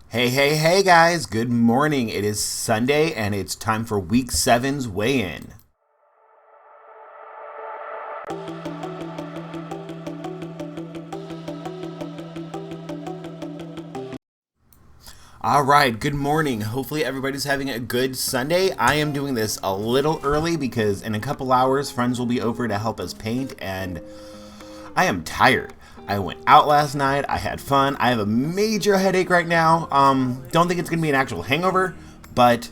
Hey, hey, hey, guys. Good morning. It is Sunday, and it's time for Week 7's weigh-in. All right, good morning. Hopefully everybody's having a good Sunday. I am doing this a little early because in a couple hours, friends will be over to help us paint, and I am tired. I went out last night. I had fun. I have a major headache right now. Don't think it's going to be an actual hangover, but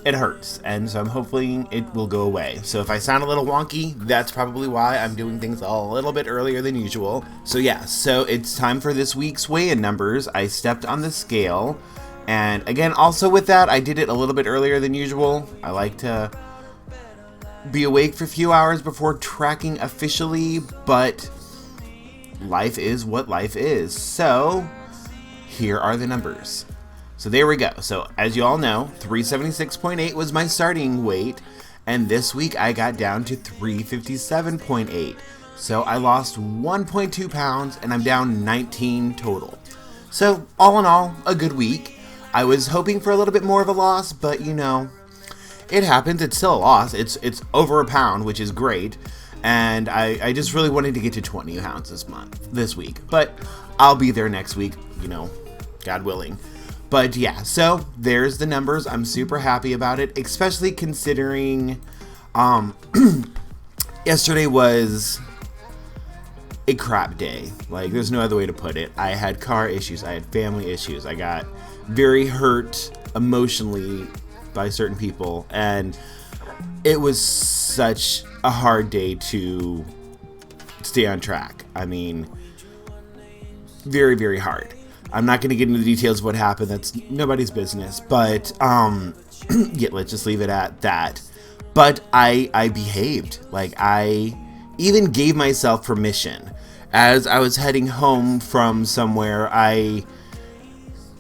it hurts, and so I'm hoping it will go away. So if I sound a little wonky, that's probably why I'm doing things a little bit earlier than usual. So yeah, so it's time for this week's weigh-in numbers. I stepped on the scale, and again, also with that, I did it a little bit earlier than usual. I like to be awake for a few hours before tracking officially, but life is what life is. So here are the numbers. So there we go. So as you all know, 376.8 was my starting weight, and this week I got down to 357.8. So I lost 1.2 pounds, and I'm down 19 total. So all in all, a good week. I was hoping for a little bit more of a loss, but you know, it happens. It's still a loss. It's over a pound, which is great. And I just really wanted to get to 20 pounds this week. But I'll be there next week, you know, God willing. But yeah, so there's the numbers. I'm super happy about it, especially considering yesterday was a crap day. Like, there's no other way to put it. I had car issues. I had family issues. I got very hurt emotionally by certain people. And it was such a hard day to stay on track. I mean, very, very hard. I'm not going to get into the details of what happened. That's nobody's business. But yeah, let's just leave it at that. But I behaved. Like, I even gave myself permission. As I was heading home from somewhere, I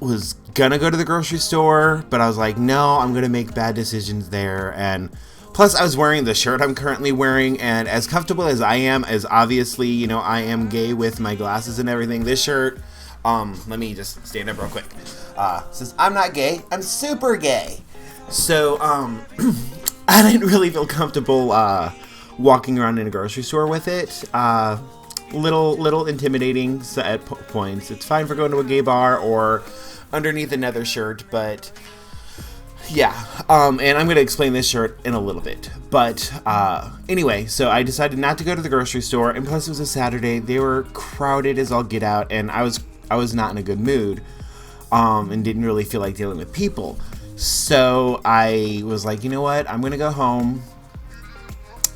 was going to go to the grocery store, but I was like, no, I'm going to make bad decisions there. And plus, I was wearing the shirt I'm currently wearing, and as comfortable as I am, as obviously, you know, I am gay with my glasses and everything, this shirt, let me just stand up real quick. Says, I'm not gay, I'm super gay. So, I didn't really feel comfortable, walking around in a grocery store with it. Little intimidating at points. It's fine for going to a gay bar or underneath another shirt, but yeah, and I'm going to explain this shirt in a little bit. But anyway, so I decided not to go to the grocery store, and plus it was a Saturday. They were crowded as all get out, and I was not in a good mood, and didn't really feel like dealing with people. So I was like, you know what? I'm going to go home.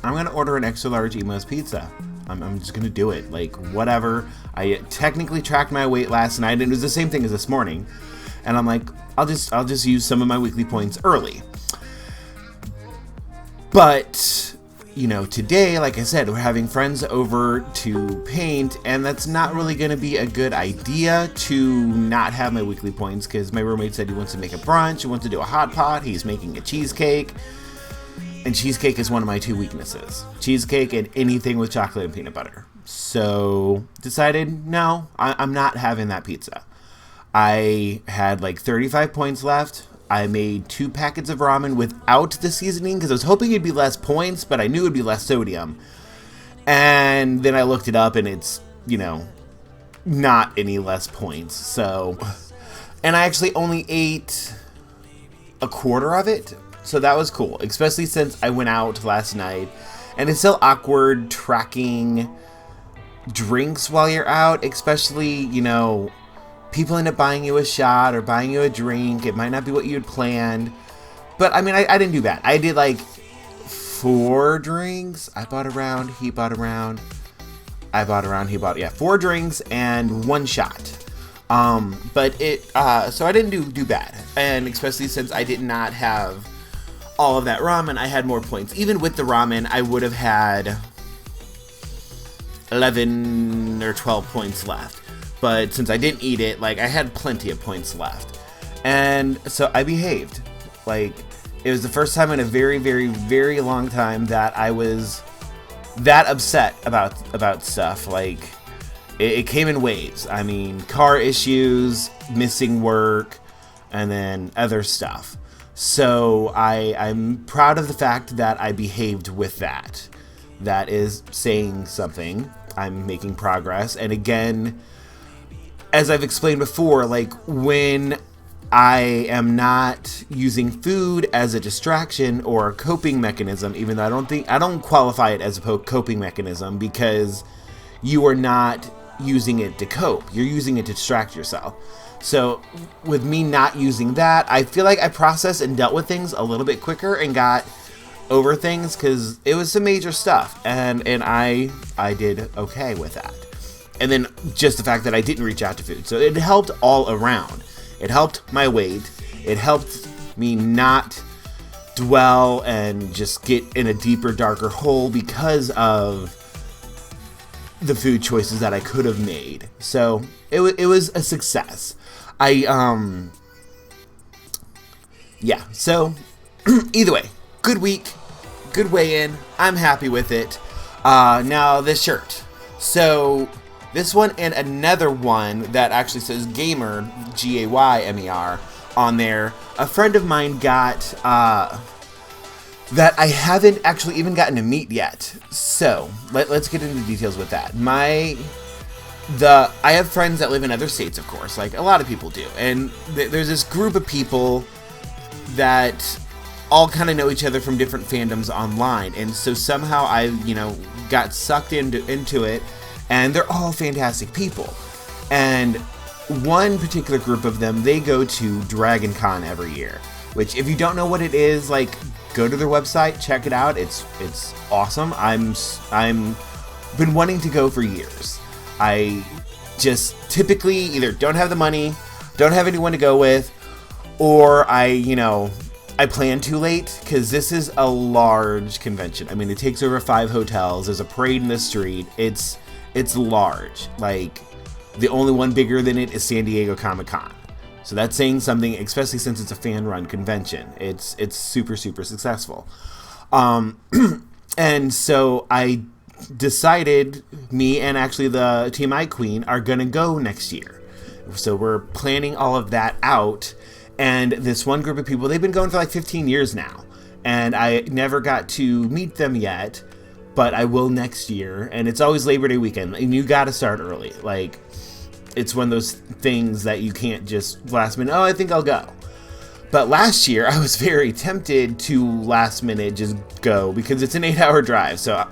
I'm going to order an extra large Emo's pizza. I'm just going to do it. Like, whatever. I technically tracked my weight last night, and it was the same thing as this morning. And I'm like, I'll just use some of my weekly points early. But, you know, today, like I said, we're having friends over to paint, and that's not really going to be a good idea to not have my weekly points, because my roommate said he wants to make a brunch, he wants to do a hot pot, he's making a cheesecake, and cheesecake is one of my two weaknesses. Cheesecake and anything with chocolate and peanut butter. So, decided, no, I'm not having that pizza. I had like 35 points left. I made 2 packets of ramen without the seasoning because I was hoping it'd be less points, but I knew it'd be less sodium. And then I looked it up and it's, you know, not any less points. So, and I actually only ate a quarter of it. So that was cool, especially since I went out last night. And it's still awkward tracking drinks while you're out, especially, you know, people end up buying you a shot or buying you a drink. It might not be what you had planned. But, I mean, I didn't do bad. I did, like, 4 drinks. I bought a round. He bought a round. I bought a round. He bought, 4 drinks and 1 shot. But it, so I didn't do bad. And especially since I did not have all of that ramen, I had more points. Even with the ramen, I would have had 11 or 12 points left. But since I didn't eat it, like, I had plenty of points left. And so I behaved. Like, it was the first time in a very, very, very long time that I was that upset about stuff. Like, it came in waves. I mean, car issues, missing work, and then other stuff. So I'm proud of the fact that I behaved with that. That is saying something. I'm making progress. And again, as I've explained before, like when I am not using food as a distraction or a coping mechanism, even though I don't qualify it as a coping mechanism, because you are not using it to cope. You're using it to distract yourself. So with me not using that, I feel like I processed and dealt with things a little bit quicker and got over things, because it was some major stuff, and I did okay with that. And then just the fact that I didn't reach out to food. So it helped all around. It helped my weight. It helped me not dwell and just get in a deeper, darker hole because of the food choices that I could have made. So it was a success. Yeah, so either way, good week, good weigh in. I'm happy with it. Now this shirt. So this one and another one that actually says Gamer, Gaymer, on there. A friend of mine got that I haven't actually even gotten to meet yet. So let's get into the details with that. I have friends that live in other states, of course, like a lot of people do. And there's this group of people that all kind of know each other from different fandoms online. And so somehow I, got sucked into it, and they're all fantastic people. And one particular group of them, they go to Dragon Con every year, which if you don't know what it is, like, go to their website, check it out. It's awesome. I'm been wanting to go for years. I just typically either don't have the money, don't have anyone to go with, or I plan too late, because this is a large convention. I mean, it takes over 5 hotels. There's a parade in the street. It's large. Like, the only one bigger than it is San Diego Comic-Con. So that's saying something, especially since it's a fan-run convention. It's super, super successful. And so I decided, me and actually the Team I Queen are going to go next year. So we're planning all of that out. And this one group of people, they've been going for like 15 years now. And I never got to meet them yet, but I will next year. And it's always Labor Day weekend. And you got to start early. Like, it's one of those things that you can't just last minute, I think I'll go. But last year, I was very tempted to last minute just go, because it's an 8-hour drive. So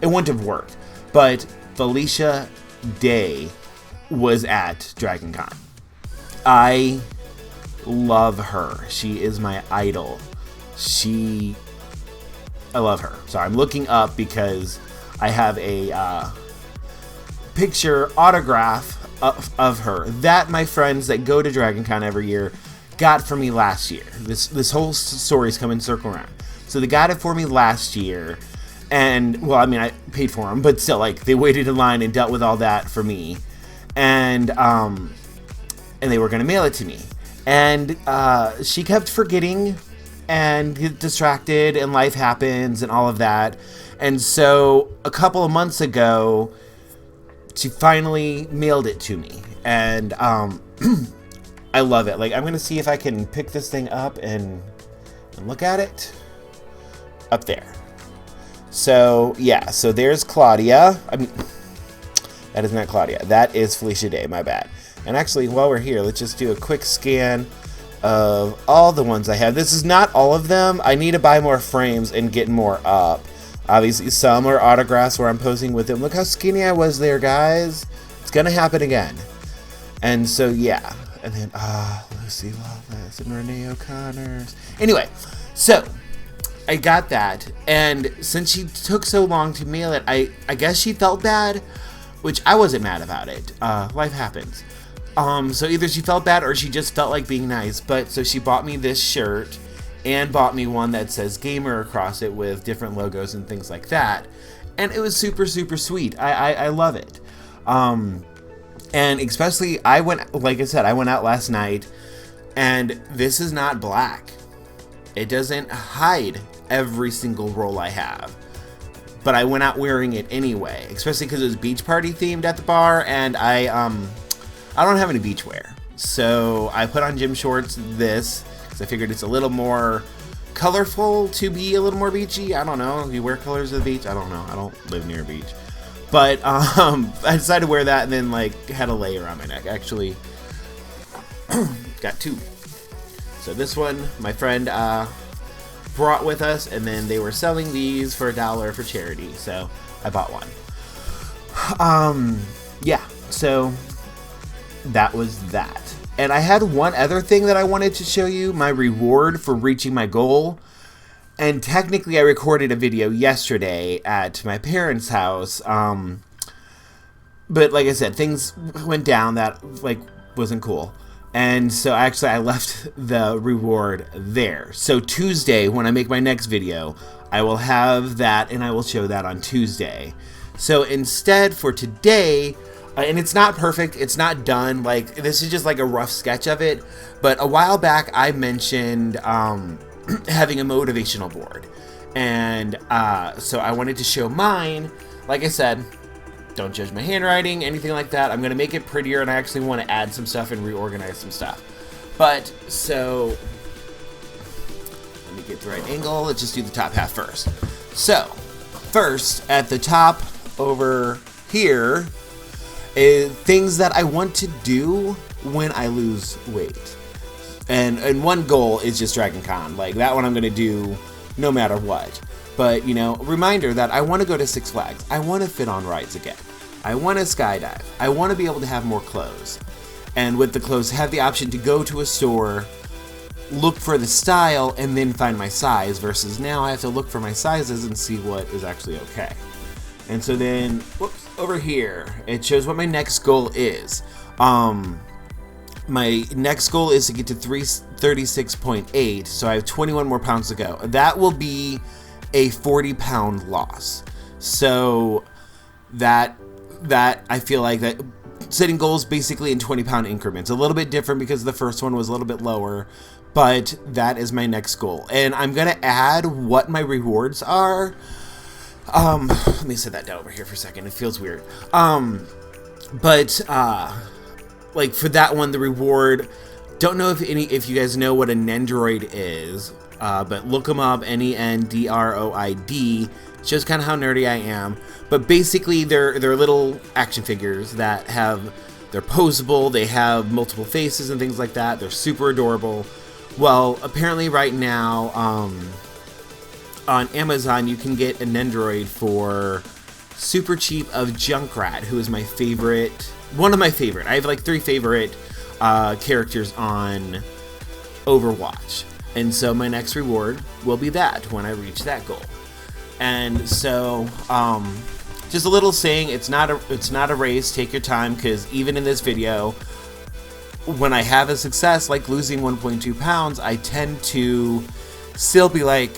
it wouldn't have worked. But Felicia Day was at Dragon Con. I love her. She is my idol. I love her. So I'm looking up because I have a picture autograph of her that my friends that go to Dragon Con every year got for me last year. This whole story's coming circle around. So they got it for me last year, and well, I mean, I paid for them, but still, like, they waited in line and dealt with all that for me, and they were gonna mail it to me. And she kept forgetting and get distracted, and life happens and all of that. And so a couple of months ago, she finally mailed it to me. And I love it. Like, I'm going to see if I can pick this thing up and look at it. Up there. So, yeah. So there's Claudia. I mean, that is not Claudia. That is Felicia Day. My bad. And actually, while we're here, let's just do a quick scan of all the ones I have. This is not all of them. I need to buy more frames and get more up. Obviously, some are autographs where I'm posing with them. Look how skinny I was there, guys. It's going to happen again. And so, yeah. And then, Lucy Lawless and Renee O'Connor's. Anyway, so I got that. And since she took so long to mail it, I guess she felt bad, which I wasn't mad about it. Life happens. So either she felt bad or she just felt like being nice. But so she bought me this shirt and bought me one that says Gamer across it with different logos and things like that. And it was super, super sweet. I love it. And especially, like I said, I went out last night, and this is not black. It doesn't hide every single role I have. But I went out wearing it anyway, especially because it was beach party themed at the bar, and I don't have any beach wear. So I put on gym shorts this because I figured it's a little more colorful to be a little more beachy. I don't know. You wear colors at the beach? I don't know. I don't live near a beach. But I decided to wear that and then like had a layer on my neck. Actually, got two. So this one, my friend brought with us, and then they were selling these for $1 for charity. So I bought one. Yeah. So that was that. And I had one other thing that I wanted to show you, my reward for reaching my goal. And technically I recorded a video yesterday at my parents' house. But like I said, things went down that like wasn't cool. And so actually I left the reward there. So Tuesday, when I make my next video, I will have that and I will show that on Tuesday. So instead for today, and it's not perfect, it's not done, like this is just like a rough sketch of it, but a while back I mentioned having a motivational board, and so I wanted to show mine. Like I said, don't judge my handwriting, anything like that. I'm gonna make it prettier, and I actually want to add some stuff and reorganize some stuff. But so let me get the right angle. Let's just do the top half first. So first at the top over here is things that I want to do when I lose weight. And one goal is just Dragon Con. Like that one I'm going to do no matter what. But, you know, reminder that I want to go to Six Flags. I want to fit on rides again. I want to skydive. I want to be able to have more clothes. And with the clothes, have the option to go to a store, look for the style, and then find my size, versus now I have to look for my sizes and see what is actually okay. And so then, whoops, over here, it shows what my next goal is. My next goal is to get to 336.8, so I have 21 more pounds to go. That will be a 40-pound loss. So that I feel like that setting goals basically in 20-pound increments. A little bit different because the first one was a little bit lower, but that is my next goal. And I'm going to add what my rewards are. Let me set that down over here for a second. It feels weird. Like for that one, the reward, don't know if you guys know what a Nendroid is, but look them up, Nendroid. Shows kind of how nerdy I am. But basically, they're little action figures that they're posable, they have multiple faces and things like that. They're super adorable. Well, apparently right now, on Amazon, you can get a Nendroid for super cheap of Junkrat, who is my favorite, one of my favorite. I have like 3 favorite characters on Overwatch. And so my next reward will be that when I reach that goal. And so, just a little saying, it's not a race. Take your time, because even in this video, when I have a success like losing 1.2 pounds, I tend to still be like,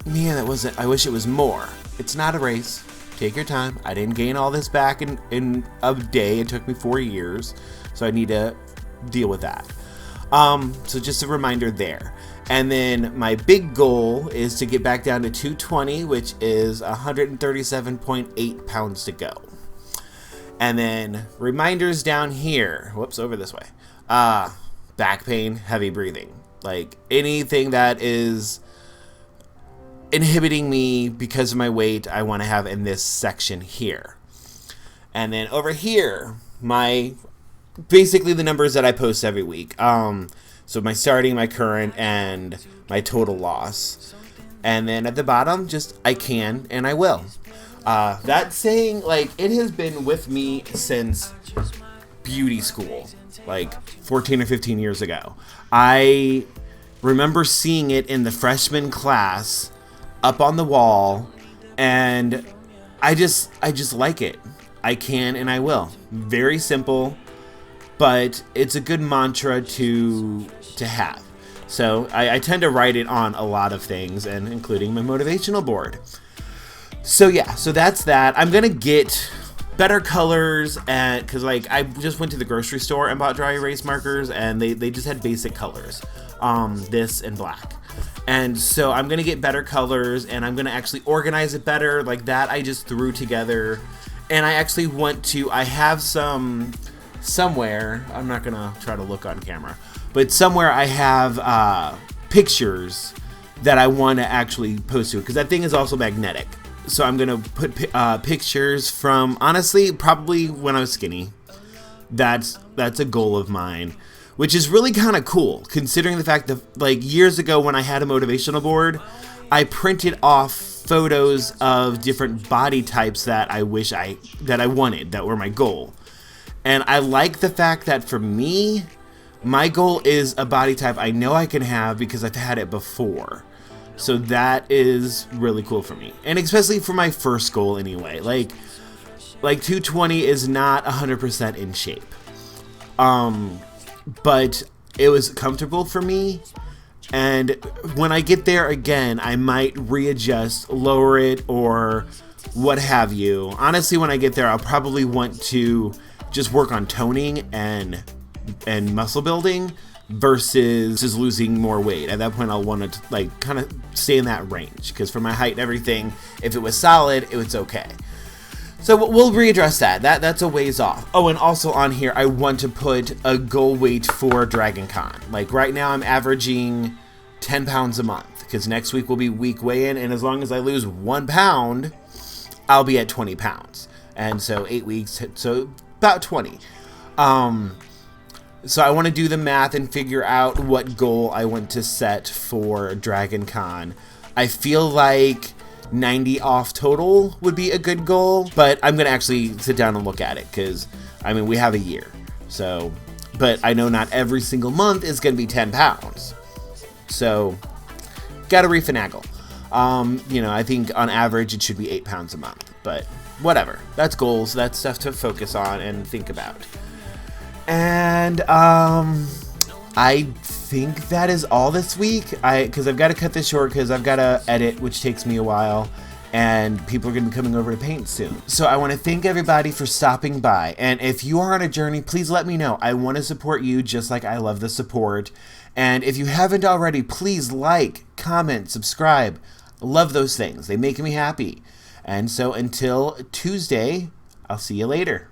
man, I wish it was more. It's not a race. Take your time. I didn't gain all this back in a day. It took me 4 years, so I need to deal with that. So just a reminder there. And then my big goal is to get back down to 220, which is 137.8 pounds to go. And then reminders down here. Whoops, over this way. Back pain, heavy breathing. Like anything that is inhibiting me because of my weight, I want to have in this section here. And then over here, basically the numbers that I post every week. So my starting, my current, and my total loss. And then at the bottom, just I can and I will. That saying, like, it has been with me since beauty school, like 14 or 15 years ago. I remember seeing it in the freshman class up on the wall, and I just like it. I can and I will. Very simple, but it's a good mantra to have. So I tend to write it on a lot of things, and including my motivational board. So yeah, so that's that. I'm gonna get better colors, because like I just went to the grocery store and bought dry erase markers, and they just had basic colors, this and black. And so I'm gonna get better colors, and I'm gonna actually organize it better. Like that I just threw together, and I actually I have some somewhere, I'm not gonna try to look on camera, but somewhere I have pictures that I want to actually post to it, because that thing is also magnetic. So I'm gonna put pictures from, honestly, probably when I was skinny. That's a goal of mine, which is really kind of cool, considering the fact that, like, years ago when I had a motivational board, I printed off photos of different body types that I wanted, that were my goal. And I like the fact that for me, my goal is a body type I know I can have because I've had it before. So that is really cool for me. And especially for my first goal anyway. Like 220 is not 100% in shape. But it was comfortable for me. And when I get there again, I might readjust, lower it, or what have you. Honestly, when I get there, I'll probably want to just work on toning and muscle building versus just losing more weight. At that point, I'll want to, like, kind of stay in that range, because for my height and everything, if it was solid, it was okay. So we'll readdress that. That's a ways off. Oh, and also on here, I want to put a goal weight for Dragon Con. Like right now, I'm averaging 10 pounds a month, because next week will be week weigh-in, and as long as I lose 1 pound, I'll be at 20 pounds. And so 8 weeks, so about 20. So I want to do the math and figure out what goal I want to set for Dragon Con. I feel like 90 off total would be a good goal, but I'm going to actually sit down and look at it, because, I mean, we have a year. So, but I know not every single month is going to be 10 pounds. So, got to refinagle. I think on average it should be 8 pounds a month, but whatever. That's goals. That's stuff to focus on and think about. And I think that is all this week. Because I've got to cut this short, because I've got to edit, which takes me a while, and people are going to be coming over to paint soon. So I want to thank everybody for stopping by. And if you are on a journey, please let me know. I want to support you just like I love the support. And if you haven't already, please like, comment, subscribe. I love those things. They make me happy. And so until Tuesday, I'll see you later.